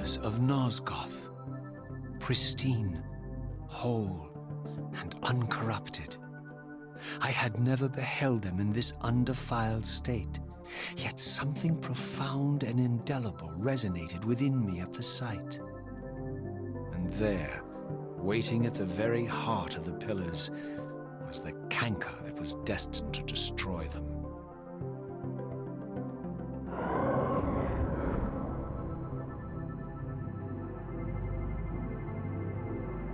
pillars of Nosgoth, pristine, whole, and uncorrupted. I had never beheld them in this undefiled state, yet something profound and indelible resonated within me at the sight. And there, waiting at the very heart of the pillars, was the canker that was destined to destroy them.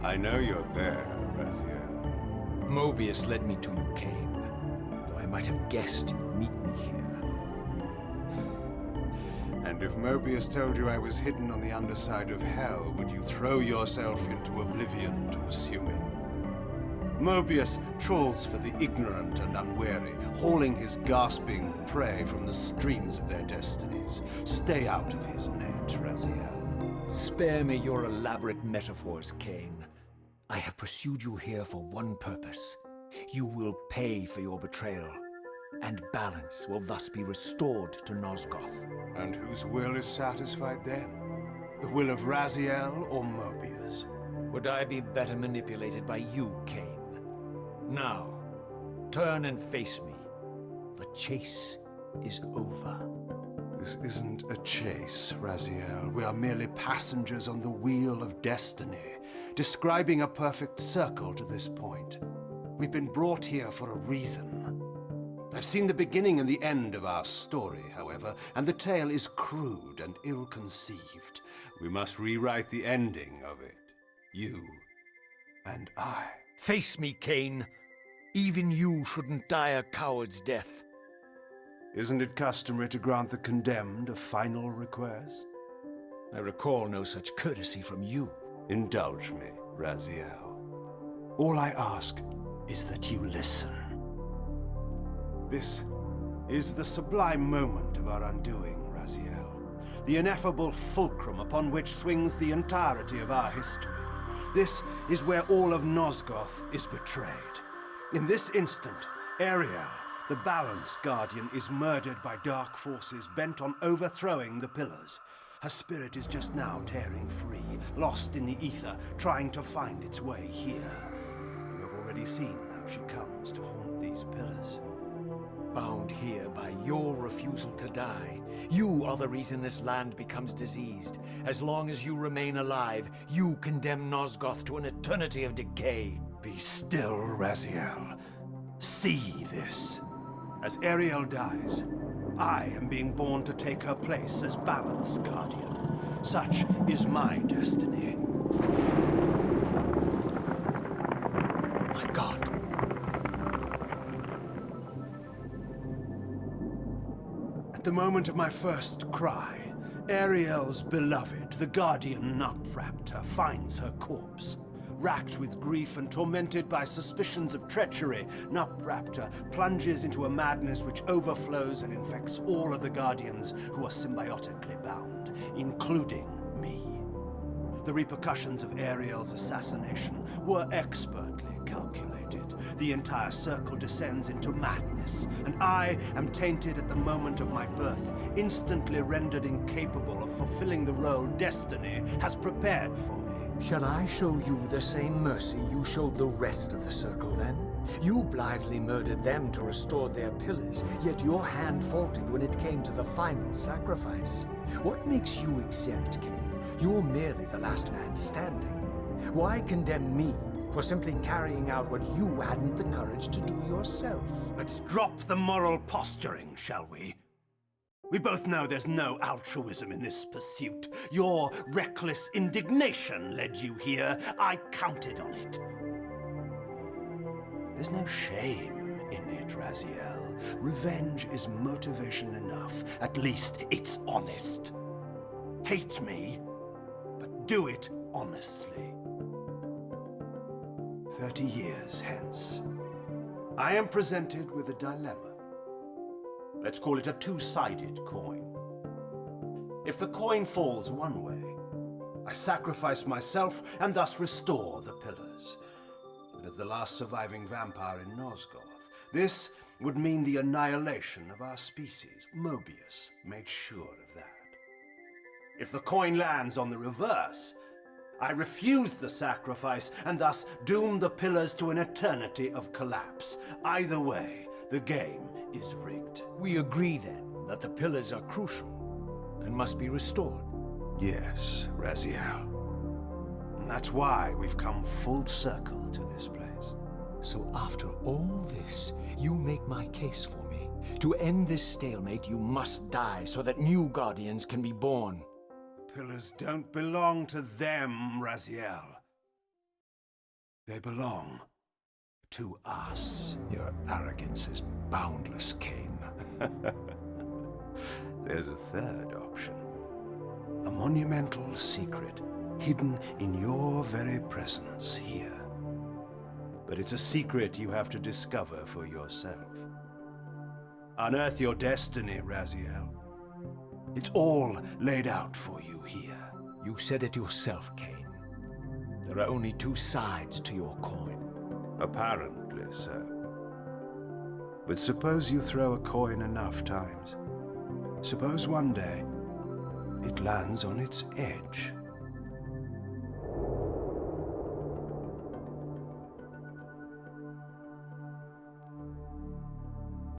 I know you're there, Raziel. Mobius led me to you, Cain, though I might have guessed you'd meet me here. And if Mobius told you I was hidden on the underside of hell, would you throw yourself into oblivion to pursue me? Mobius trawls for the ignorant and unwary, hauling his gasping prey from the streams of their destinies. Stay out of his net, Raziel. Spare me your elaborate metaphors, Cain. I have pursued you here for one purpose. You will pay for your betrayal, and balance will thus be restored to Nosgoth. And whose will is satisfied then? The will of Raziel or Mobius? Would I be better manipulated by you, Cain? Now, turn and face me. The chase is over. This isn't a chase, Raziel. We are merely passengers on the wheel of destiny, describing a perfect circle to this point. We've been brought here for a reason. I've seen the beginning and the end of our story, however, and the tale is crude and ill-conceived. We must rewrite the ending of it. You and I. Face me, Cain. Even you shouldn't die a coward's death. Isn't it customary to grant the condemned a final request? I recall no such courtesy from you. Indulge me, Raziel. All I ask is that you listen. This is the sublime moment of our undoing, Raziel. The ineffable fulcrum upon which swings the entirety of our history. This is where all of Nosgoth is betrayed. In this instant, Ariel, the Balance Guardian, is murdered by dark forces bent on overthrowing the pillars. Her spirit is just now tearing free, lost in the ether, trying to find its way here. You have already seen how she comes to haunt these pillars. Bound here by your refusal to die. You are the reason this land becomes diseased. As long as you remain alive, you condemn Nosgoth to an eternity of decay. Be still, Raziel. See this. As Ariel dies, I am being born to take her place as Balance Guardian. Such is my destiny. My God. At the moment of my first cry, Ariel's beloved, the Guardian Nupraptor, finds her corpse. Racked with grief and tormented by suspicions of treachery, Nupraptor plunges into a madness which overflows and infects all of the Guardians who are symbiotically bound, including me. The repercussions of Ariel's assassination were expertly calculated. The entire circle descends into madness, and I am tainted at the moment of my birth, instantly rendered incapable of fulfilling the role destiny has prepared for me. Shall I show you the same mercy you showed the rest of the circle, then? You blithely murdered them to restore their pillars, yet your hand faltered when it came to the final sacrifice. What makes you exempt, Cain? You're merely the last man standing. Why condemn me for simply carrying out what you hadn't the courage to do yourself? Let's drop the moral posturing, shall we? We both know there's no altruism in this pursuit. Your reckless indignation led you here. I counted on it. There's no shame in it, Raziel. Revenge is motivation enough. At least it's honest. Hate me, but do it honestly. 30 years hence, I am presented with a dilemma. Let's call it a two-sided coin. If the coin falls one way, I sacrifice myself and thus restore the pillars. But as the last surviving vampire in Nosgoth, this would mean the annihilation of our species. Mobius made sure of that. If the coin lands on the reverse, I refuse the sacrifice and thus doom the pillars to an eternity of collapse. Either way, the game is rigged. We agree then that the pillars are crucial and must be restored. Yes, Raziel. And that's why we've come full circle to this place. So after all this, you make my case for me. To end this stalemate, you must die so that new Guardians can be born. The pillars don't belong to them, Raziel. They belong to us. Your arrogance is boundless, Cain. There's a third option. A monumental secret, hidden in your very presence here. But it's a secret you have to discover for yourself. Unearth your destiny, Raziel. It's all laid out for you here. You said it yourself, Cain. There are only two sides to your coin. Apparently so. But suppose you throw a coin enough times. Suppose one day it lands on its edge.